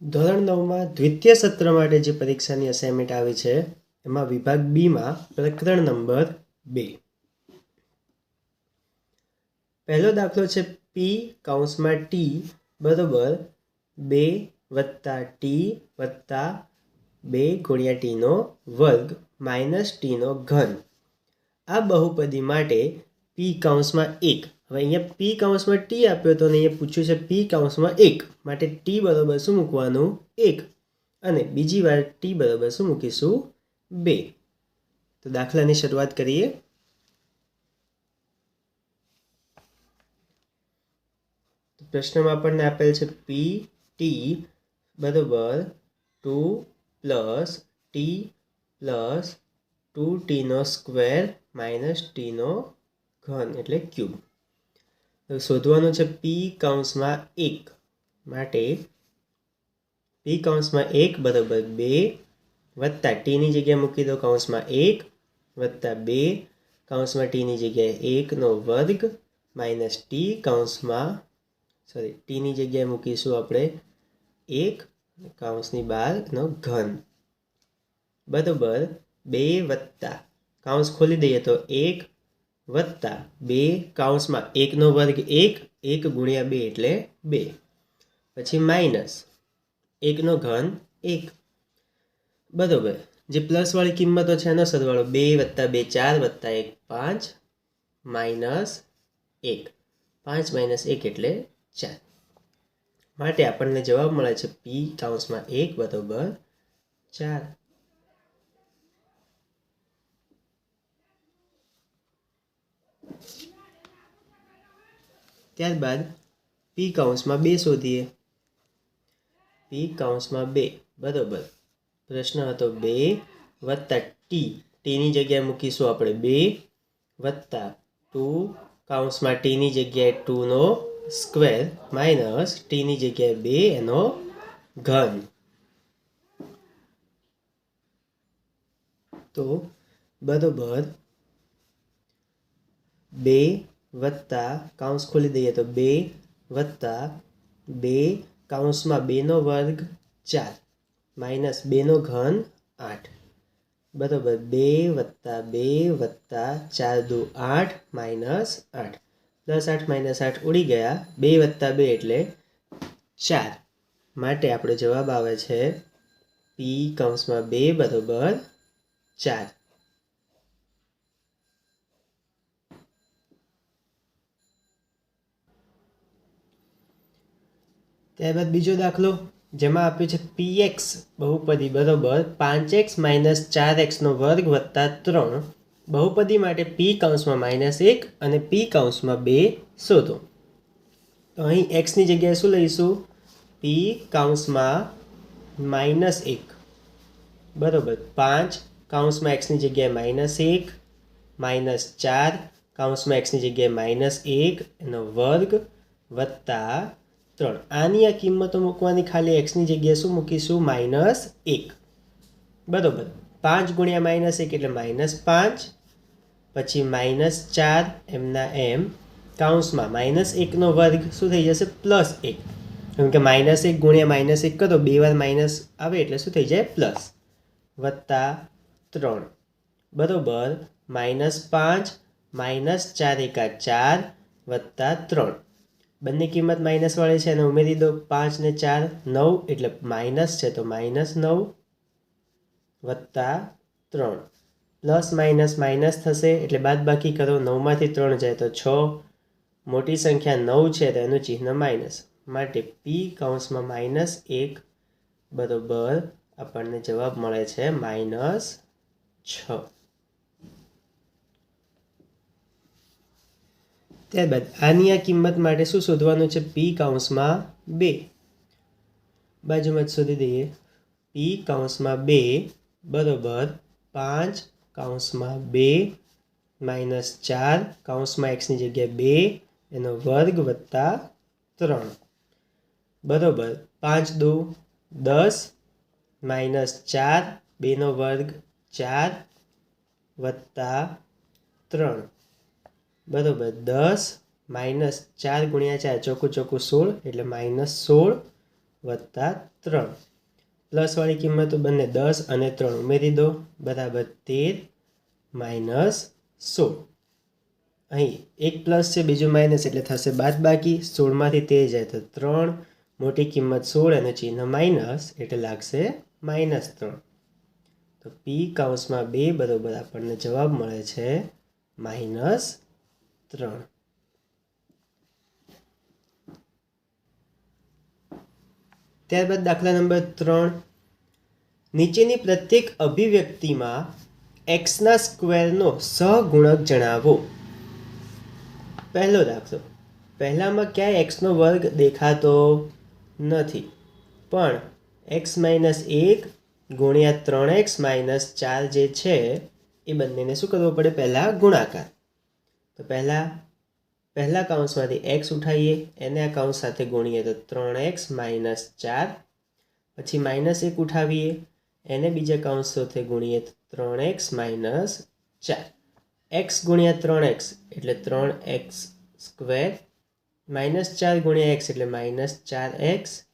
ધોરણ 9માં દ્વિતીય સત્ર માટે જે પરીક્ષાની અસાઇનમેન્ટ આવી છે એમાં વિભાગ બીમાં પ્રકરણ નંબર 2. પહેલો દાખલો છે પી કૌંસમાં ટી બરોબર 2 વત્તા ટી વત્તા 2 ગુણ્યા ટીનો વર્ગ માઇનસ ટીનો ઘન. આ બહુપદી માટે પી કૌંસમાં 1. હવે અહીંયા પી કૌંસમાં ટી આપ્યો તો અને અહીંયા પૂછ્યું છે પી કૌંસમાં 1 માટે ટી બરાબર શું મૂકવાનું 1 અને બીજી વાર ટી બરાબર શું મૂકીશું 2. તો દાખલાની શરૂઆત કરીએ. પ્રશ્નમાં આપણને આપેલ છે પી ટી બરાબર 2 પ્લસ ટી પ્લસ 2t નો સ્ક્વેર માઇનસ ટીનો ઘન એટલે ક્યુબ. શોધવાનું છે પી કૌંસમાં 1 માટે પી કૌંસમાં 1 બરાબર 2 વત્તા ટીની જગ્યાએ મૂકી દો કૌંસમાં 1 વત્તા 2 કૌંસમાં ટીની જગ્યાએ 1નો વર્ગ માઇનસ ટી કૌંસમાં ટીની જગ્યાએ મૂકીશું આપણે 1 કૌંસની બહારનો ઘન બરાબર 2 વત્તા કૌંસ ખોલી દઈએ તો 1 વત્તા 2 કૌંસમાં 1નો વર્ગ 1 ગુણ્યા 2 એટલે 2 પછી માઇનસ 1નો ઘન 1 બરાબર જે પ્લસવાળી કિંમતો છે એનો સરવાળો 2 વત્તા 2 4 વત્તા 1 5 માઇનસ 1 5 માઇનસ 1 એટલે 4 માટે આપણને જવાબ મળે છે પી કૌંસમાં 1 બરાબર 4. ત્યારબાદ પી કૌંસમાં 2 શોધીએ. પી કૌંસમાં 2 બરાબર પ્રશ્ન હતો 2 વત્તા ટીની જગ્યાએ મૂકીશું આપણે 2 વત્તા 2 કૌંસમાં ટીની જગ્યાએ 2નો સ્ક્વેર માઇનસ ટીની જગ્યાએ 2 એનો ઘન. તો બરાબર 2 વત્તા કૌંસ ખોલી દઈએ તો 2 વત્તા 2 કૌંસમાં 2નો વર્ગ 4 માઇનસ 2નો ઘન 8 બરાબર 2 વત્તા 2 વત્તા 4 દુ 8 માઇનસ 8 પ્લસ 8 માઇનસ 8 ઉડી ગયા 2 વત્તા 2 એટલે 4 માટે આપણો જવાબ આવે છે પી કૌંસમાં 2 બરાબર 4. ત્યારબાદ બીજો દાખલો જેમાં આપ્યું છે px બહુપદી બરાબર 5x માઇનસ 4x નો વર્ગ વત્તા 3. બહુપદી માટે p કૌંસમાં -1 અને p કૌંસમાં 2 શોધો. તો અહીં x ની જગ્યાએ શું લઈશું p કૌંસમાં -1 બરાબર 5 કૌંસમાં x ની જગ્યાએ -1 માઇનસ 4 કૌંસમાં x ની જગ્યાએ -1 એનો વર્ગ વત્તા 3. આની આ કિંમતો મૂકવાની ખાલી x ની જગ્યાએ શું મૂકીશું -1 બરાબર 5 ગુણ્યા -1 એટલે -5 પછી -4 એમના એમ કૌંસમાં -1નો વર્ગ શું થઈ જશે +1 કેમ કે -1 ગુણ્યા -1 કરો 2 વાર માઇનસ આવે એટલે શું થઈ જાય પ્લસ વત્તા 3 બરાબર -5 -4 એકા 4 વત્તા 3. બંને કિંમત માઇનસ વાળી છે અને ઉમેરી દો 5 ને 4 9 એટલે માઇનસ છે તો -9 વત્તા 3 પ્લસ માઇનસ માઇનસ થશે એટલે બાદ બાકી કરો 9માંથી 3 જાય તો 6 મોટી સંખ્યા 9 છે તો એનું ચિહ્ન માઇનસ માટે પી કૌંસમાં -1 બરાબર આપણને જવાબ મળે છે -6. ત્યારબાદ આની આ કિંમત માટે શું શોધવાનું છે પી કૌંસમાં 2 બાજુમાં જ શોધી દઈએ. પી કૌંસમાં 2 બરાબર 5 કૌંસમાં 2 માઇનસ 4 કૌંસમાં x ની જગ્યાએ 2 એનો વર્ગ વત્તા 3 બરાબર 5 દુ 10 માઇનસ 4 2નો વર્ગ 4 વત્તા 3 બરાબર 10 માઇનસ 4 ગુણ્યા 4 ચોખ્ખું ચોખ્ખું 16 એટલે -16 વત્તા 3 પ્લસવાળી કિંમતો બંને 10 અને 3 ઉમેરી દો બરાબર 13 માઇનસ 16 અહીં એક પ્લસ છે બીજું માઇનસ એટલે થશે બાદબાકી 16માંથી 13 જાય તો 3 મોટી કિંમત 16 અને ચિહ્ન માઇનસ એટલે લાગશે -3 તો પી કૌંસમાં 2 બરોબર આપણને જવાબ મળે છે -3 ત્યારબાદ દાખલા નંબર 3 નીચેની પ્રત્યેક અભિવ્યક્તિમાં એક્સના સ્ક્વેરનો સહગુણક જણાવો પહેલો દાખલો પહેલામાં ક્યાંય એક્સનો વર્ગ દેખાતો નથી પણ એક્સ માઇનસ 1 ગુણ્યા 3x માઇનસ 4 જે છે એ બંનેને શું કરવો પડે પહેલાં ગુણાકાર તો પહેલા કૌંસમાંથી એક્સ ઉઠાવીએ એને આ કૌંસ સાથે ગુણીએ તો 3x માઇનસ 4 પછી -1 ઉઠાવીએ એને બીજા કૌંસ સાથે ગુણીએ તો 3x માઇનસ 4 એક્સ ગુણ્યા 3x એટલે 3x સ્ક્વેર -4 ગુણ્યા x એટલે -4x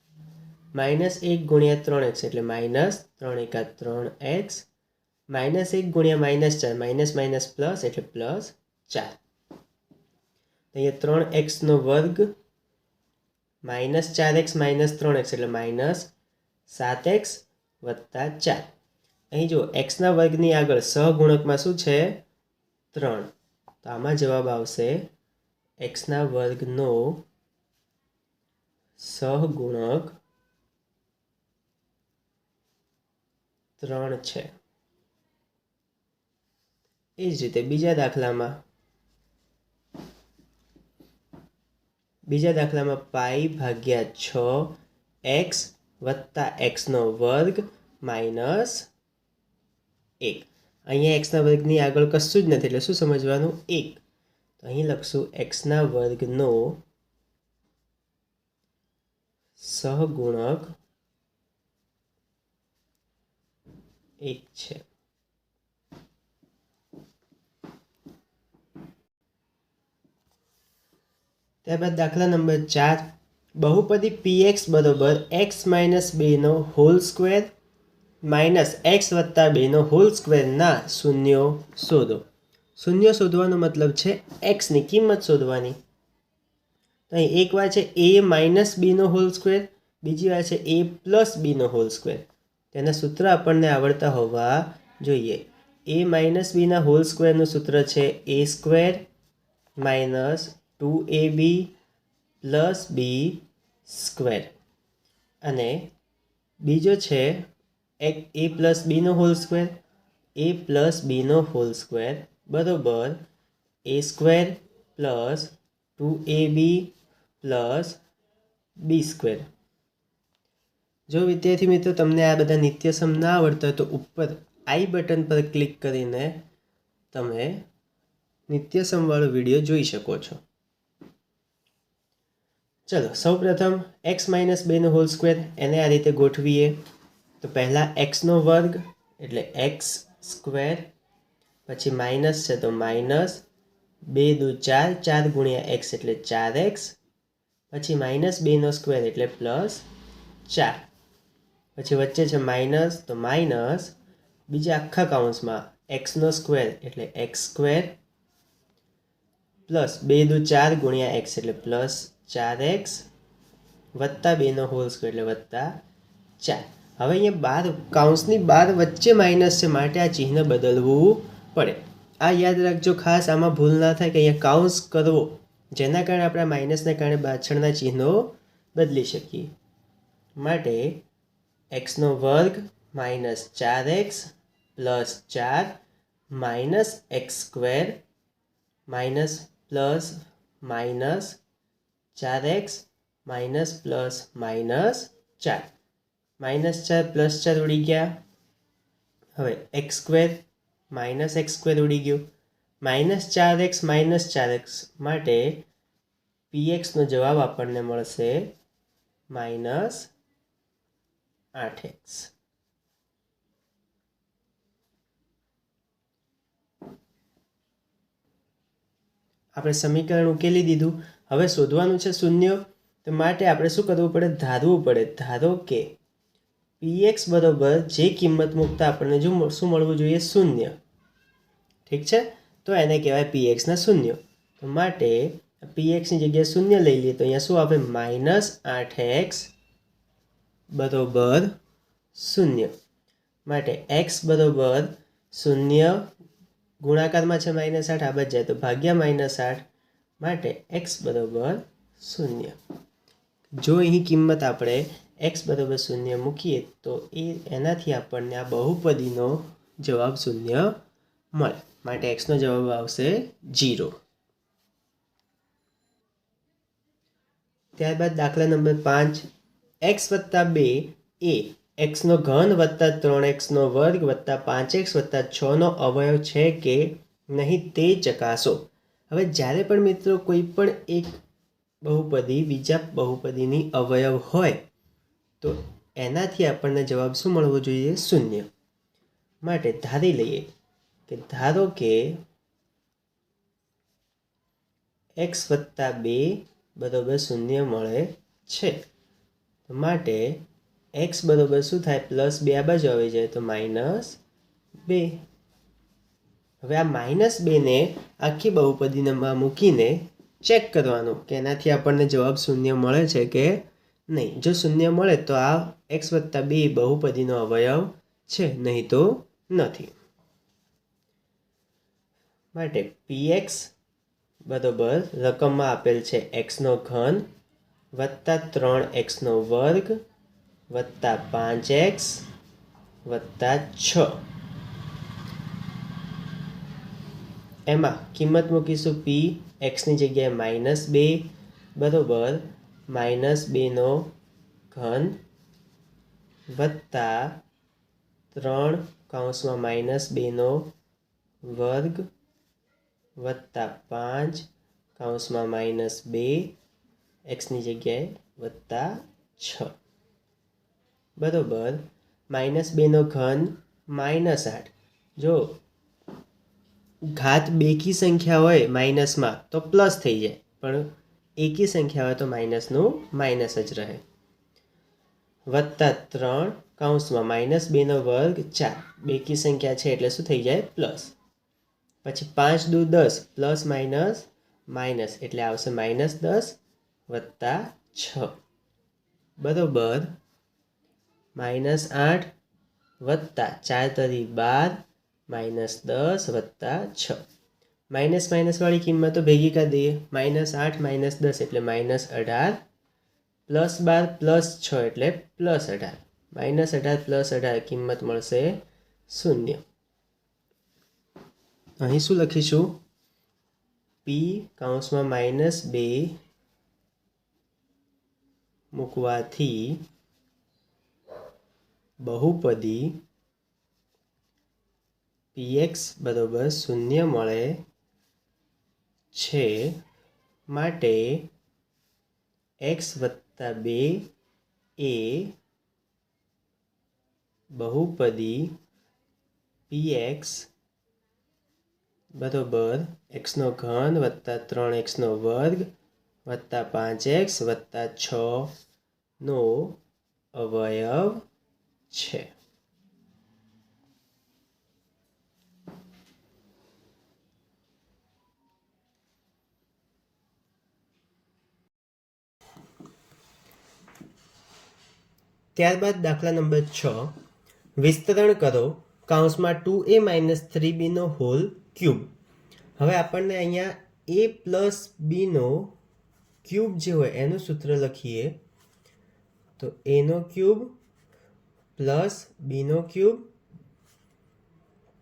-1 ગુણ્યા 3x એટલે -3 એકા 3x -1 ગુણ્યા -4 - પ્લસ એટલે +4 અહીંયા 3xનો વર્ગ -4x -3x એટલે -7x વત્તા 4 અહીં જો xના વર્ગની આગળ સહગુણકમાં શું છે 3 તો આમાં જવાબ આવશે xના વર્ગનો સહગુણક 3 છે એ જ રીતે બીજા દાખલામાં પાઈ ભાગ્યા 6x વત્તા xનો વર્ગ માઇનસ 1 અહીંયા xના વર્ગની આગળ કશું જ નથી એટલે શું સમજવાનું 1 તો અહીં લખશું xના વર્ગનો સહગુણક 1 છે ત્યારબાદ દાખલા નંબર 4 બહુપદી px બરોબર x માઇનસ 2નો હોલ સ્ક્વેર માઇનસ x વત્તા 2નો હોલ સ્ક્વેરના શૂન્યો શોધો શૂન્ય શોધવાનો મતલબ છે xની કિંમત શોધવાની તો અહીં એક વાર છે a માઇનસ બીનો હોલ સ્ક્વેર બીજી વાર છે a પ્લસ બીનો હોલ સ્ક્વેર તેના સૂત્ર આપણને આવડતા હોવા જોઈએ a માઇનસ બીના હોલ સ્ક્વેરનું સૂત્ર છે a square minus 2ab plus B square અને બીજો છે a પ્લસ બીનો હોલ સ્ક્વેર a પ્લસ બીનો હોલ સ્ક્વેર બરોબર a square plus 2ab plus B square જો વિદ્યાર્થી મિત્રો તમને આ બધા નિત્યસમ ના આવડતા તો ઉપર આઈ બટન પર ક્લિક કરીને તમે નિત્યસમવાળો વિડીયો જોઈ શકો છો ચલો સૌપ્રથમ x માઇનસ 2નો હોલ સ્ક્વેર એને આ રીતે ગોઠવીએ તો પહેલાં xનો વર્ગ એટલે x સ્ક્વેર પછી માઇનસ છે તો માઇનસ 2 દુ 4 4 ગુણ્યા x એટલે 4x પછી માઇનસ 2નો સ્ક્વેર એટલે પ્લસ 4 પછી વચ્ચે છે માઇનસ તો માઇનસ બીજા આખા કાઉન્સમાં એક્સનો સ્ક્વેર એટલે એક્સ સ્ક્વેર પ્લસ 2 દુ 4 ગુણ્યા એક્સ એટલે પ્લસ 4x વત્તા 2નો હોલ સ્ક્વેર એટલે વત્તા 4 હવે અહીંયા કાઉન્સની 12 વચ્ચે માઇનસ છે માટે આ ચિહ્ન બદલવું પડે આ યાદ રાખજો ખાસ આમાં ભૂલ ના થાય કે અહીંયા કાઉન્સ કરવો જેના કારણે આપણે માઇનસને કારણે પાછળના ચિહ્નો બદલી શકીએ માટે એક્સનો વર્ગ minus 4x plus 4 minus x square minus plus minus 4x minus plus minus 4 minus 4 plus 4 ઉડી ગયા હવે x square minus x square ઉડી ગયું માઇનસ 4x માટે pxનો જવાબ આપણને મળશે માઇનસ 8x આપણે સમીકરણ ઉકેલી દીધું હવે શોધવાનું છે શૂન્ય તો માટે આપણે શું કરવું પડે? ધારવું પડે. ધારો કે px બરાબર જે કિંમત મૂકતા આપણને શું મળવું જોઈએ? 0. ઠીક છે, તો એને કહેવાય pxના શૂન્ય. તો માટે pxની જગ્યાએ 0 લઈ લઈએ તો અહીંયા શું આવે? -8x બરાબર 0. માટે x બરાબર 0 ગુણાકારમાં છે -8, આ બાજુ જાય તો ભાગ્યા -8, માટે x બરાબર 0. જો અહીં કિંમત આપણે x બરાબર 0 મૂકીએ તો એનાથી આપણને આ બહુપદીનો જવાબ 0 મળે. માટે x નો જવાબ આવશે 0. ત્યારબાદ દાખલા નંબર 5, x + 2 એ x નો ઘન વત્તા 3x નો વર્ગ વત્તા 5x વત્તા 6 નો અવયવ છે કે નહીં તે ચકાસો. હવે જ્યારે પણ મિત્રો કોઈ પણ એક બહુપદી બીજા બહુપદીની અવયવ હોય તો એનાથી આપણને જવાબ શું મળવો જોઈએ? 0. માટે ધારી લઈએ કે ધારો કે x + 2 બરાબર 0 મળે છે. માટે x બરાબર શું થાય? +2 આ બાજુ આવી જાય તો -2. હવે આ -2 ને આખી બહુપદીમાં મૂકીને ચેક કરવાનું કે એનાથી આપણને જવાબ 0 મળે છે કે નહીં. જો 0 મળે તો આ x + 2 બહુપદીનો અવયવ છે, નહીં તો નથી. માટે px બરાબર રકમમાં આપેલ છે x નો ઘન વત્તા 3x નો વર્ગ વત્તા 5x વત્તા 6. એમાં કિંમત મૂકીશું p, xની જગ્યાએ -2 બરાબર -2 નો ઘન વત્તા 3 કૌંસમાં -2 નો વર્ગ વત્તા 5 કૌંસમાં -2 xની જગ્યાએ વત્તા 6 બરાબર -2 નો ઘન -8. જો ઘાત બેકી સંખ્યા હોય માઇનસમાં તો પ્લસ થઈ જાય, પણ એકી સંખ્યા હોય તો માઇનસનું માઇનસ જ રહે. વત્તા 3 કૌંસમાં -2 નો વર્ગ 4, બેકી સંખ્યા છે એટલે શું થઈ જાય? પ્લસ. પછી 5 દુ 10 પ્લસ માઇનસ એટલે આવશે -10 વત્તા 6 બરાબર -8 વત્તા 4 તરી 12 -10 વત્તા 6. માઇનસ વાળી કિંમતો ભેગી કરી દઈએ. -8 -10 એટલે -18 +12 +6 એટલે +18. -18 +18 કિંમત મળશે 0. અહીં શું લખીશું? p કૌંસમાં -2 મૂકવાથી બહુપદી px બરાબર 0 મળે છે. માટે x + 2 એ બહુપદી px બરાબર x નો ઘન વત્તા 3x નો વર્ગ વત્તા 5x વત્તા 6 નો અવયવ છે. ત્યારબાદ દાખલા નંબર 6, વિસ્તરણ કરો કૌંસમાં 2a - 3b નો હોલ ક્યુબ. હવે આપણને અહીંયા a + b નો ક્યુબ જે હોય એનું સૂત્ર લખીએ તો a નો ક્યુબ પ્લસ b નો ક્યુબ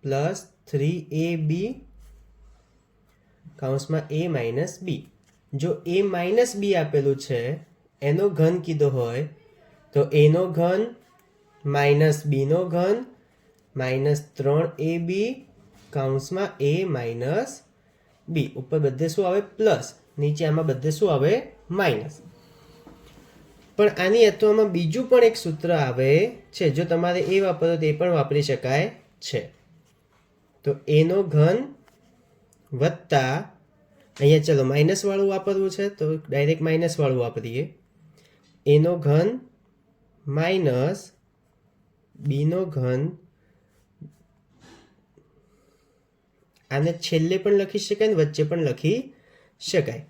પ્લસ 3ab કૌંસમાં a - b. જો a - b આપેલું છે એનો ઘન કીધો હોય તો a નો ઘન - b નો ઘન -3ab કૌંસમાં a - b. ઉપર બધે શું આવે? પ્લસ. નીચે આમાં બધે શું આવે? માઇનસ. પણ આની અથવામાં બીજું પણ એક સૂત્ર આવે છે. જો તમારે એ વાપરો તો એ પણ વાપરી શકાય છે. તો a નો ઘન વત્તા, અહીંયા ચલો માઇનસ વાળું વાપરવું છે તો ડાયરેક્ટ માઇનસ વાળું વાપરીએ. એનો ઘન માઇનસ બીનો ઘન, આને છેલ્લે પણ લખી શકાય ને વચ્ચે પણ લખી શકાય,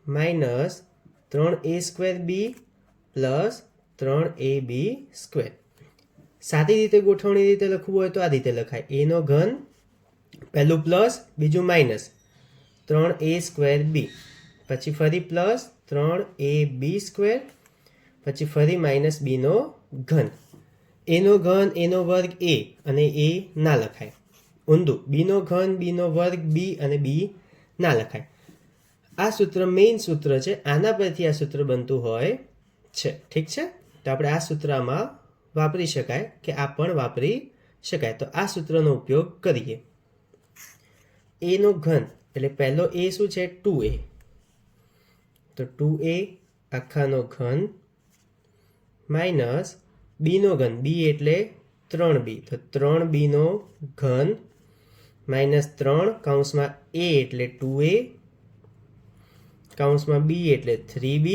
માઇનસ 3a² બી પ્લસ 3ab². સાદી રીતે ગોઠવણી રીતે લખવું હોય તો આ રીતે લખાય, એનો ઘન પહેલું પ્લસ બીજું માઇનસ 3a² બી, પછી ફરી પ્લસ 3ab², પછી ફરી માઇનસ બીનો ઘન. એનો ઘન એનો વર્ગ એ અને એ ના લખાય, ઊંધું બીનો ઘન બીનો વર્ગ બી અને બી ના લખાય. આ સૂત્ર મેઇન સૂત્ર છે, આના પરથી આ સૂત્ર બનતું હોય છે. ઠીક છે, તો આપણે આ સૂત્રમાં વાપરી શકાય કે આ પણ વાપરી શકાય. તો આ સૂત્રનો ઉપયોગ કરીએ. એનો ઘન એટલે પહેલો એ શું છે 2a, તો 2a આખાનો ઘન માઇનસ બીનો ઘન, બી એટલે 3b, તો 3bનો ઘન માઇનસ 3 કૌંસમાં a એટલે 2a, કૌંસમાં b એટલે 3b,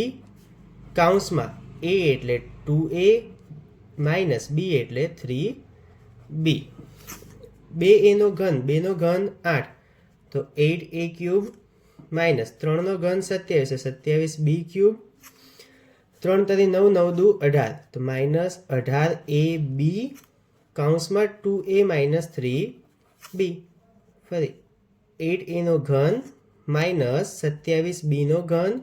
કૌંસમાં a એટલે 2a માઇનસ b એટલે 3b. 2aનો ઘન, 2નો ઘન 8, તો 8a³ માઇનસ 3નો ઘન 27, 27b³, 3 તરી 9, 9 દુ 18, તો માઇનસ 18ab કૌંસમાં 2a માઇનસ 3b. ફરી 8aનો ઘન માઇનસ 27bનો ઘન,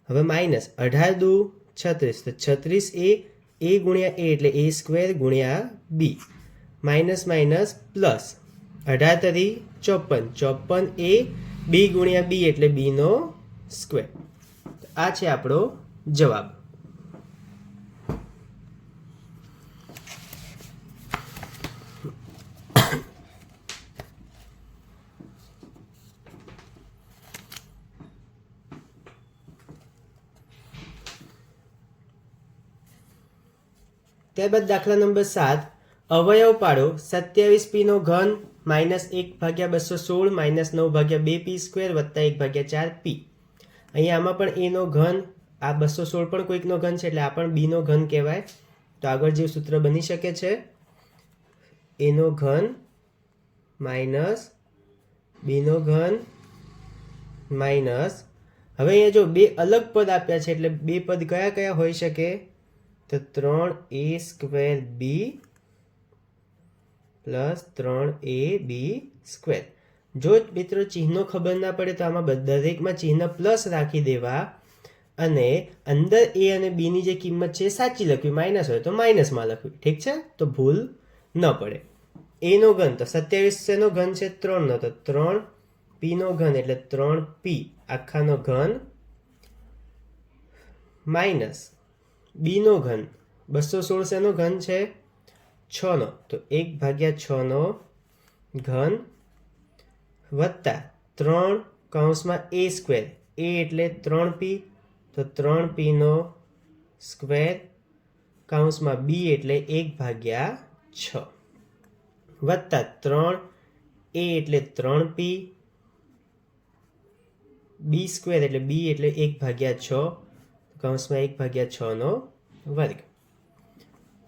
હવે માઇનસ 18 દુ 36, તો 36a, a ગુણ્યા a એટલે a² ગુણ્યા b, માઇનસ માઇનસ પ્લસ 18 તરી 54, 54a b ગુણ્યા b એટલે bનો સ્ક્વેર. આ છે આપણો જવાબ. ત્યારબાદ દાખલા નંબર 7, અવયવ પાડો 27p નો ઘન માઇનસ 1/216 માઇનસ 9/2p² વત્તા 1/4p. અહીંયા આમાં પણ એનો ઘન, આ 216 પણ કોઈકનો ઘન છે એટલે આ પણ બીનો ઘન કહેવાય. તો આગળ જે સૂત્ર બની શકે છે એનો ઘન માઇનસ બીનો ઘન માઇનસ, હવે અહીંયા જો બે અલગ પદ આપ્યા છે એટલે બે પદ કયા કયા હોઈ શકે, તો 3a² પ્લસ 3ab². જો મિત્રો ચિહ્નો ખબર ના પડે તો આમાં દરેકમાં ચિહ્ન પ્લસ રાખી દેવા અને અંદર એ અને બીની જે કિંમત છે સાચી લખવી, માઇનસ હોય તો માઇનસમાં લખવી. ઠીક છે, તો ભૂલ ન પડે. એનો ઘન, તો 27 નો ઘન છે 3નો, તો 3p નો ઘન એટલે 3p આખાનો ઘન માઇનસ બીનો ઘન 216 નો ઘન છે 6નો, તો 1/6નો ઘન વત્તા 3 કૌંસમાં a², a એટલે 3p, તો 3pનો સ્ક્વેર, કૌંસમાં b એટલે 1/6 વત્તા 3a એટલે 3p, b² એટલે b એટલે 1/6, કૌંસમાં 1/6નો વર્ગ.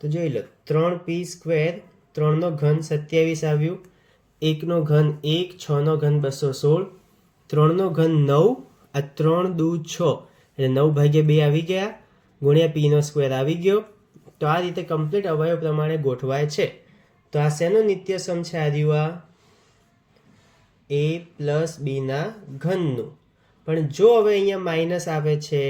તો જોઈ લો 3p², 3નો ઘન 27 આવ્યું, 1નો ઘન 1, 6નો ઘન 216, 3નો ઘન 9, આ 3 દુ 6 એટલે 9/2 આવી ગયા, ગુણ્યા pનો સ્ક્વેર આવી ગયો. તો આ રીતે કમ્પ્લીટ અવયવ પ્રમાણે ગોઠવાય છે. તો આ શેનો નિત્યસમ છે, આ રહ્યું a પ્લસ બીના ઘનનું. પણ જો હવે અહીંયા માઇનસ આવે છે,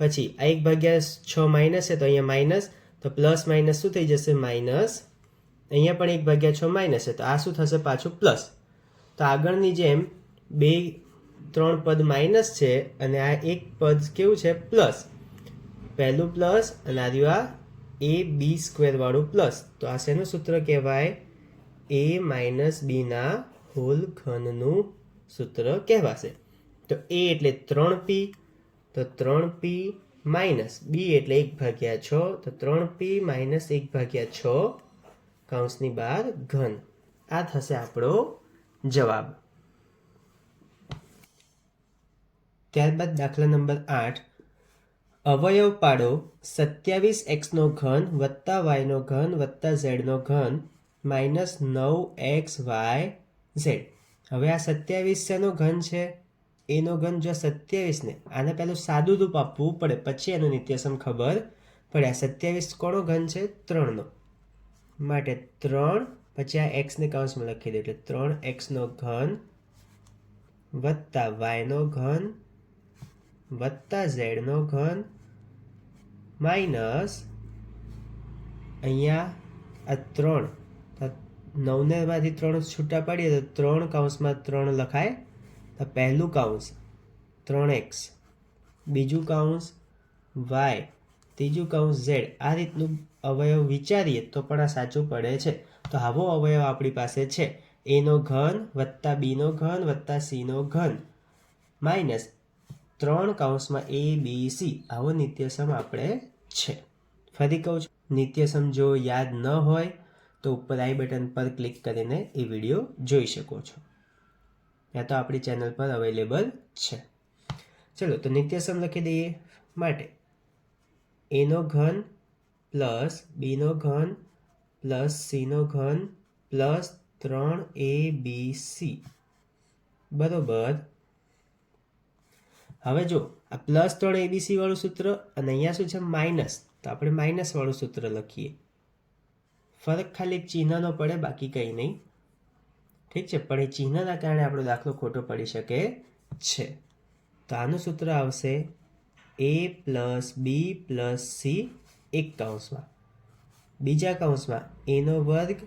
પછી આ 1/6 માઇનસ છે તો અહીંયા માઇનસ, તો પ્લસ માઇનસ શું થઈ જશે, માઇનસ. અહીંયા પણ 1/6 માઇનસ છે તો આ શું થશે, પાછું પ્લસ. તો આગળની જેમ 2-3 પદ માઇનસ છે અને આ એક પદ કેવું છે, પ્લસ. પહેલું પ્લસ અને આ રહ્યું ab² વાળું પ્લસ. તો આ શેનું સૂત્ર કહેવાય, a માઇનસ બીના હોલ ઘનનું સૂત્ર કહેવાશે. તો a એટલે 3p, તો 3p માઇનસ b એટલે 1/6, તો 3p માઇનસ 1/6 કૌંસની બહાર ઘન. આ થશે આપણો જવાબ. ત્યારબાદ દાખલા નંબર 8, અવયવ પાડો 27x ઘન વત્તા વાયનો ઘન વત્તા ઝેડનો ઘન માઇનસ 9xy ઝેડ. હવે આ 27 શેનો ઘન છે? એનો ઘન. જો 27ને આને પહેલું સાદું રૂપ આપવું પડે પછી એનું નિત્યસમ ખબર પડે. આ 27 કોનો ઘન છે? 3નો. માટે 3 પછી આ એક્સને કૌંસમાં લખી દે એટલે 3x ઘન વત્તા વાયનો ઘન વત્તા ઝેડનો ઘન માઇનસ અહીંયા આ 3 9ને માંથી 3 છૂટા પાડીએ તો 3 કૌંસમાં 3 લખાય. તો પહેલું કૌંસ 3x, બીજું કૌંસ y, ત્રીજું કૌંસ z. આ રીતનું અવયવ વિચારીએ તો પણ આ સાચું પડે છે. તો આવો અવયવ આપણી પાસે છે. એનો ઘન વત્તા બીનો ઘન વત્તા સીનો ઘન માઇનસ 3 કૌંસમાં a b c. આવો નિત્યસમ આપણે છે. ફરી કહું છું, નિત્યસમ જો યાદ ન હોય તો ઉપર આઈ બટન પર ક્લિક કરીને એ વિડીયો જોઈ શકો છો, યા તો આપણી ચેનલ પર અવેલેબલ છે. ચલો તો નિત્યસમ લખી દઈએ. માટે એનો ઘન પ્લસ બીનો ઘન પ્લસ સીનો ઘન પ્લસ 3abc બરોબર. હવે જો આ પ્લસ 3abc વાળું સૂત્ર અને અહીંયા શું છે? માઇનસ. તો આપણે માઇનસ વાળું સૂત્ર લખીએ. ફરક ખાલી ચિહ્નનો પડે, બાકી કંઈ નહીં. ઠીક છે, પણ એ ચિહ્નના કારણે આપણો દાખલો ખોટો પડી શકે છે. તો આનું સૂત્ર આવશે a plus B plus C એક કૌંસમાં, બીજા કૌંસમાં એનો વર્ગ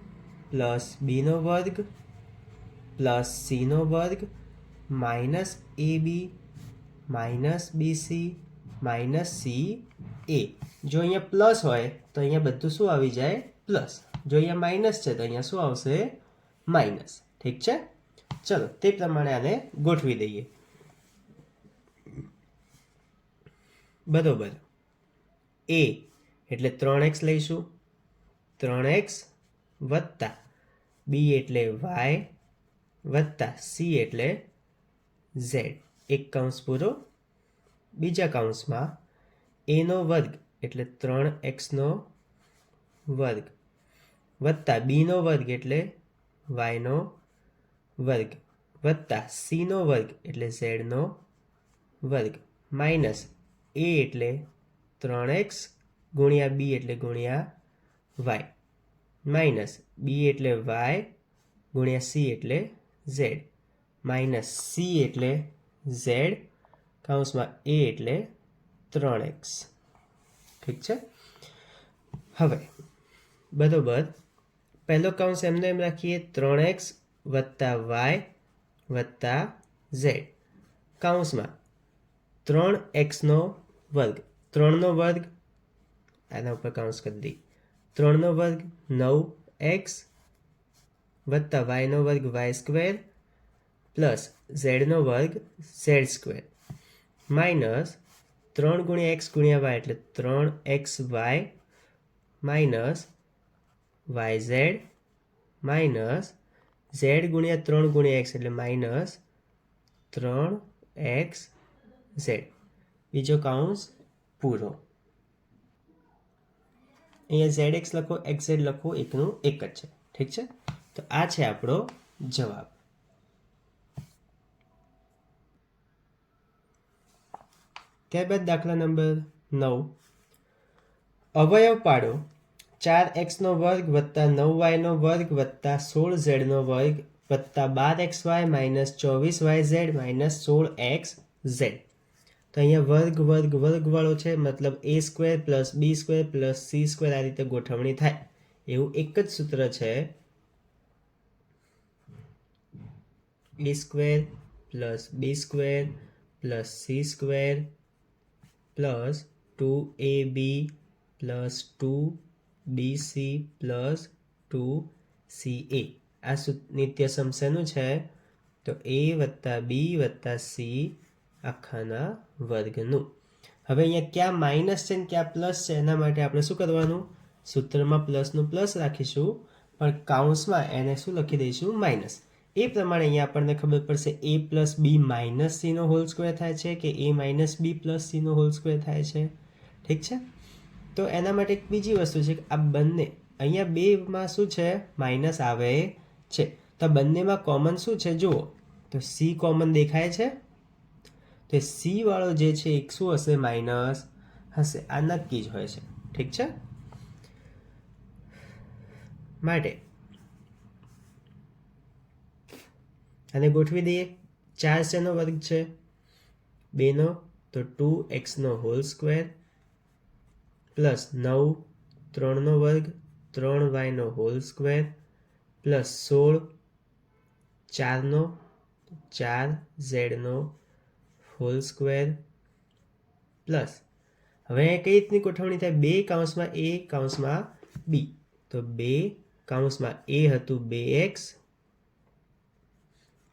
પ્લસ બીનો વર્ગ પ્લસ સીનો વર્ગ માઇનસ એ બી માઇનસ બીસી માઇનસ સી એ. જો અહીંયા પ્લસ હોય તો અહીંયા બધું શું આવી જાય? પ્લસ. જો અહીંયા માઇનસ છે તો અહીંયા શું આવશે? માઇનસ. ઠીક છે, ચલો તે પ્રમાણે આને ગોઠવી દઈએ. બરોબર. a એટલે 3x લઈશું, 3x વત્તા b એટલે y વત્તા c એટલે z. એક કૌંસ પૂરો. બીજા કૌંસમાં એનો વર્ગ એટલે 3x વર્ગ વત્તા બીનો વર્ગ એટલે વાયનો વર્ગ વત્તા સીનો વર્ગ એટલે ઝેડનો વર્ગ માઇનસ a એટલે 3x ગુણ્યા બી એટલે ગુણ્યા વાય માઇનસ બી એટલે વાય ગુણ્યા સી એટલે ઝેડ માઇનસ સી એટલે ઝેડ કૌંસમાં a એટલે 3x. ઠીક છે. હવે બરોબર, પહેલો કૌંસ એમને એમ રાખીએ 3x વત્તા વાય વત્તા ઝેડ કૌંસમાં 3x વર્ગ, 3નો વર્ગ આના ઉપર કૌંસ કરી દઈએ, 3નો વર્ગ 9x વત્તા વાયનો વર્ગ વાય સ્ક્વેર પ્લસ ઝેડનો વર્ગ ઝેડ સ્ક્વેર માઇનસ 3 ગુણ્યા એક્સ ગુણ્યા વાય એટલે 3xy minus Y Z minus Z ગુણ્યા 3 ગુણ્યા એક્સ એટલે માઇનસ 3xz. બીજો કૌંસ પૂરો. અહીંયા zx લખો, xz લખો, એકનું એક જ છે. ઠીક છે, તો આ છે આપણો જવાબ. ત્યારબાદ દાખલા નંબર 9. અવયવ પાડો 4x વર્ગ વત્તા 9y વર્ગ વત્તા 16z વર્ગ વત્તા 12xy minus 24yz minus 16xz. તો અહીંયા વર્ગ વર્ગ વર્ગવાળો છે, મતલબ a square plus B square plus C square આ રીતે ગોઠવણી થાય. એવું એક જ સૂત્ર છે, a square plus B square plus C square plus 2ab plus 2bc plus 2ca. આ નિત્યસમ શેનું છે? તો a વત્તા બી વત્તા સી આખાના વર્ગનું. હવે અહીંયા ક્યાં માઇનસ છે ને ક્યાં પ્લસ છે એના માટે આપણે શું કરવાનું? સૂત્રમાં પ્લસનું પ્લસ રાખીશું, પણ કૌંસમાં એને શું લખી દઈશું? માઇનસ. એ પ્રમાણે અહીંયા આપણને ખબર પડશે a પ્લસ બી માઇનસ સીનો હોલ સ્ક્વેર થાય છે કે a માઇનસ બી પ્લસ સીનો હોલ સ્ક્વેર થાય છે. ઠીક છે. તો એના માટે એક બીજી વસ્તુ છે કે આ બંને અહીંયા બેમાં શું છે, માઇનસ આવે છે. તો બંનેમાં કોમન શું છે જુઓ, તો સી કોમન દેખાય છે. તો સી વાળો જે છે એક શું હશે, માઇનસ હશે. આ નક્કી જ હોય છે. ઠીક છે. માટે આને ગોઠવી દઈએ. 4 શેનો વર્ગ છે, 2નો, તો 2x² પ્લસ 9 3નો વર્ગ 3y² પ્લસ 16 4નો 4z² પ્લસ હવે કઈ રીતની ગોઠવણી થાય, 2 કૌંસમાં a કૌંસમાં b, તો 2 કૌંસમાં a હતું 2x,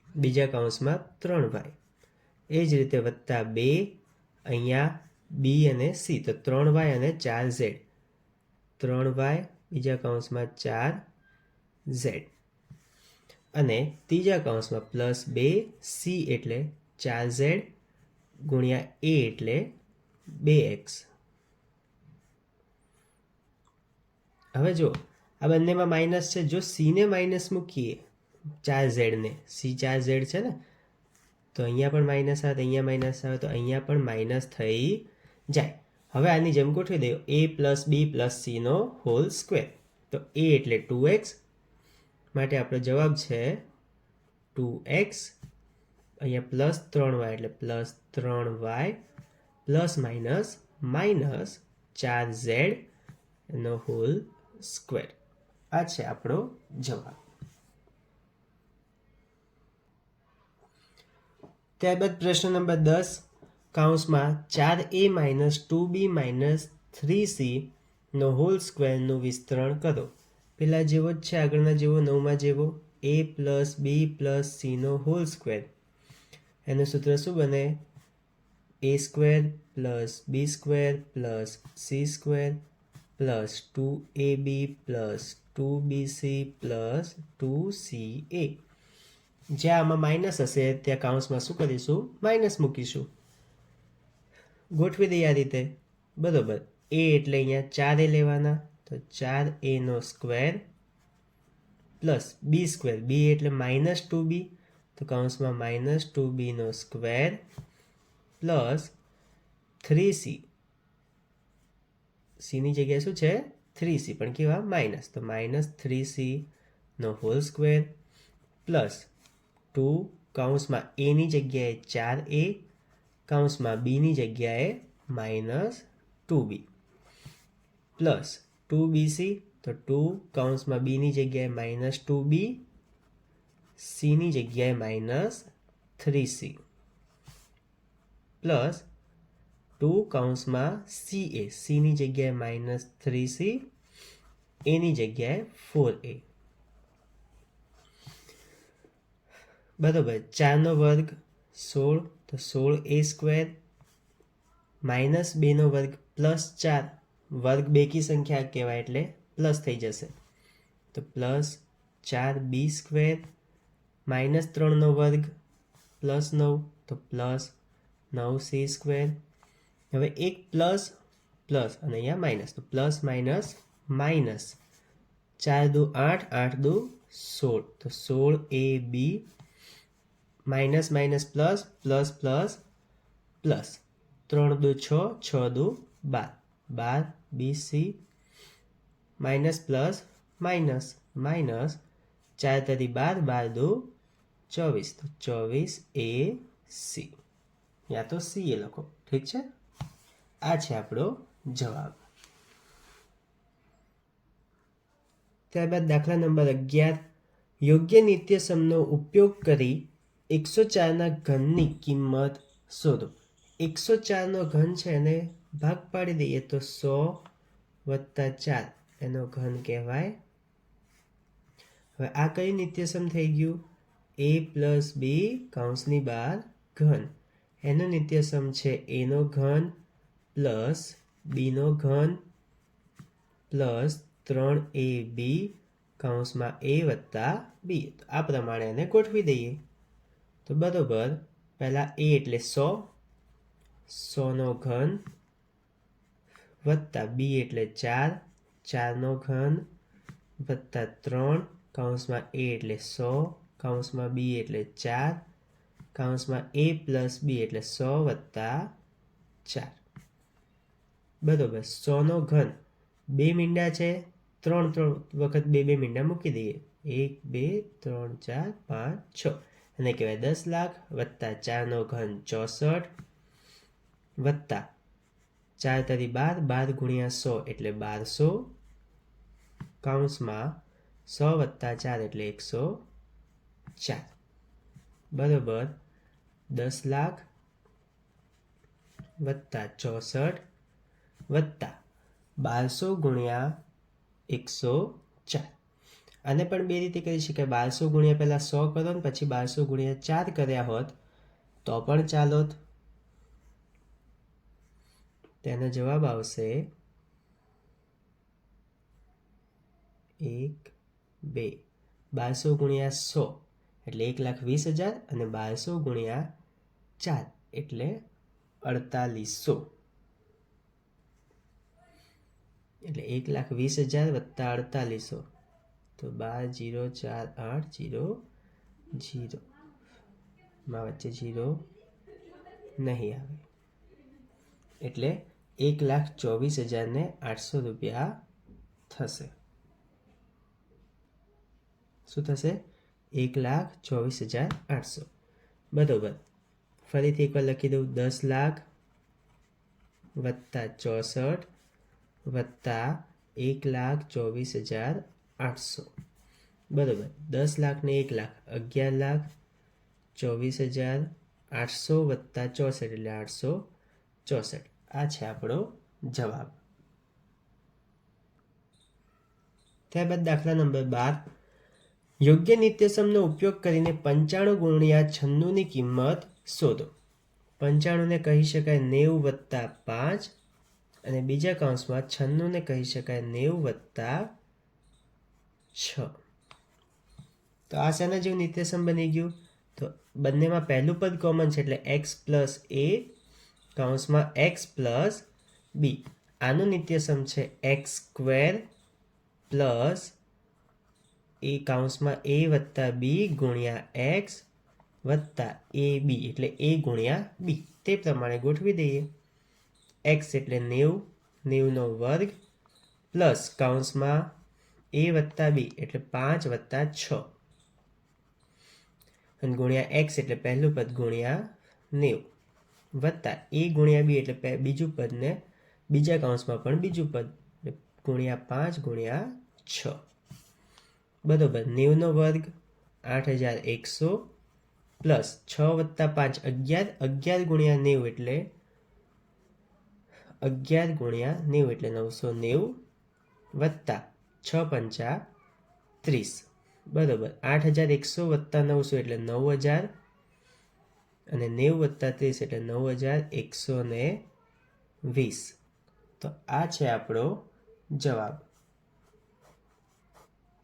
બીજા કૌંસમાં 3y, એ જ રીતે વત્તા 2 અહીંયા b અને c, તો 3y અને 4z, 3y બીજા કૌંસમાં 4z અને ત્રીજા કૌંસમાં પ્લસ 2c એટલે 4z ગુણ્યા a એટલે 2x. હવે જો આ બંનેમાં માઇનસ છે, જો c ને માઇનસ મૂકીએ 4z ને, c 4z છે ને, તો અહીંયા પણ માઇનસ આવે, તો અહીંયા માઇનસ આવે, તો અહીંયા પણ માઇનસ થઈ જાય. હવે આની જેમ ગોઠવી દઈએ a પ્લસ બી પ્લસ સીનો હોલ સ્ક્વેર, તો a એટલે 2x, માટે આપણો જવાબ છે 2x. અહીંયા પ્લસ 3y એટલે plus 3y plus minus minus 4z નો હોલ સ્ક્વેર. આ છે આપણો જવાબ. ત્યારબાદ પ્રશ્ન નંબર 10 કૌંસમાં 4a minus 2b minus 3c નો હોલ સ્ક્વેરનું વિસ્તરણ કરો. પેલા જેવો જ છે, આગળના જેવો, 9માં જેવો, a પ્લસ બી પ્લસ સીનો હોલ સ્ક્વેર. એનું સૂત્ર શું બને, a² plus b² plus c² plus 2ab plus 2bc plus 2ca. જ્યાં આમાં માઇનસ હશે ત્યાં કૌંસમાં શું કરીશું, માઇનસ મૂકીશું. ગોઠવી દઈએ આ રીતે. બરોબર, a એટલે અહીંયા 4a લેવાના, તો 4a² પ્લસ b² b એટલે માઇનસ 2b, તો કૌંસમાં માઇનસ 2b² પ્લસ 3c, cની જગ્યાએ શું છે 3c, પણ કેવા માઇનસ, તો માઇનસ 3c નો હોલ સ્ક્વેર પ્લસ 2 કૌંસમાં a ની જગ્યાએ 4a, કૌંસમાં b ની જગ્યાએ માઇનસ 2b પ્લસ 2bc, તો 2 કૌંસમાં b ની જગ્યાએ માઇનસ 2b, c ની જગ્યાએ માઇનસ 3c પ્લસ 2 કૌંસમાં ca, c ની જગ્યાએ માઇનસ 3c, a ની જગ્યાએ 4a. બરોબર, 4નો વર્ગ 16, તો 16a² માઇનસ 2નો વર્ગ પ્લસ 4, વર્ગ બેકી સંખ્યા કહેવાય એટલે પ્લસ થઈ જશે, તો પ્લસ 4b² માઇનસ 3નો વર્ગ પ્લસ 9, તો પ્લસ 9c². હવે એક પ્લસ પ્લસ અને અહીંયા માઇનસ, તો પ્લસ માઇનસ માઇનસ 4 દુ 8, 8 દુ 16, તો 16ab minus minus plus plus plus plus 3 દુ 6, 6 દુ 12, 12bc minus plus minus minus 4 તરી 12, 12 દુ 24, તો 24ac, યા તો c એ લખો. ઠીક છે. આ છે આપણો જવાબ. ત્યારબાદ દાખલા નંબર 11 યોગ્ય નિત્યસમનો ઉપયોગ કરી 104ના ઘનની કિંમત શોધો. 104નો ઘન છે એને ભાગ પાડી દઈએ તો 100 + 4 એનો ઘન કહેવાય. હવે આ કઈ નિત્યસમ થઈ ગયું, a પ્લસ બી કૌંસની બહાર ઘન, એનો નિત્યસમ છે a નો ઘન પ્લસ b નો ઘન પ્લસ 3ab કૌંસમાં a વત્તા b. આ પ્રમાણે એને ગોઠવી દઈએ. તો બરોબર, પહેલા a એટલે 100, 100નો ઘન વત્તા બી એટલે 4, 4નો ઘન વત્તા 3 કૌંસમાં a એટલે 100 કૌંસમાં બી એટલે 4 કૌંસમાં a પ્લસ બી એટલે 100 વત્તા 4 બરોબર. 100નો ઘન 2 મીંડા છે, 3 વખત 2 મીંડા મૂકી દઈએ. 1 2 3 4 5 6 અને કહેવાય 10 લાખ વત્તા 4નો ઘન 64 વત્તા 4 તરી 12, 12 ગુણ્યા 100 એટલે 1200 કૌંસમાં 100 વત્તા 4 એટલે 104 બરોબર. 10 લાખ વત્તા 64 વત્તા 1200 ગુણ્યા 104. આને પણ બે રીતે કરી શકાય. 1200 ગુણ્યા પહેલાં 100 કરો ને પછી 1200 ગુણ્યા 4 કર્યા હોત તો પણ ચાલોત. તેનો જવાબ આવશે 1 2. 1200 ગુણ્યા 100 એટલે 1,20,000 અને 1200 ગુણ્યા 4 એટલે 4800 એટલે 1,20,000 વત્તા 4800 તો 12 0 4 8 0 0 માં વચ્ચે 0 નહીં આવે એટલે 1,24,800 રૂપિયા થશે. શું થશે? 1,24,800 બરોબર. ફરીથી એકવાર લખી દઉં. 10 લાખ વત્તા 64 વત્તા 1,24,800 બરોબર. 10 લાખ ને 1 લાખ 11,24,800 વત્તા 64 એટલે 864. આ છે આપણો જવાબ. ત્યારબાદ દાખલા નંબર 12. યોગ્ય નિત્યસમનો ઉપયોગ કરીને 95 ગુણ્યા 96ની કિંમત શોધો. 95ને કહી શકાય 90 વત્તા 5 અને બીજા કૌંસમાં 96ને કહી શકાય 90 વત્તા 6. તો આ શેના જેવું નિત્યસમ બની ગયું? તો બંનેમાં પહેલું પદ કોમન છે એટલે x પ્લસ a કૌંસમાં x પ્લસ બી. આનું નિત્યસમ છે x સ્ક્વેર પ્લસ એ કૌંસમાં a વત્તા બી ગુણ્યા x વત્તા એ બી એટલે a ગુણ્યા બી. તે પ્રમાણે ગોઠવી દઈએ. x એટલે 90, 90નો વર્ગ પ્લસ કૌંસમાં a વત્તા બી એટલે 5 વત્તા 6 અને ગુણ્યા x એટલે પહેલું પદ ગુણ્યા 90 વત્તા a ગુણ્યા બી એટલે બીજું પદ ને બીજા કૌંસમાં પણ બીજું પદ ગુણ્યા 5 ગુણ્યા 6 બરોબર. 90નો વર્ગ 8100 પ્લસ 6 વત્તા 5 11, 11 ગુણ્યા 90 એટલે 11 ગુણ્યા 90 એટલે 990 વત્તા 6 પંચા 30 બરોબર. 8100 વત્તા 900 એટલે 9000 અને 90 વત્તા 30 એટલે 9120. તો આ છે આપણો જવાબ.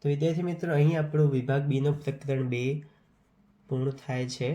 તો વિદ્યાર્થી મિત્રો અહીં આપણો વિભાગ બીનો પ્રકરણ 2 પૂર્ણ થાય છે.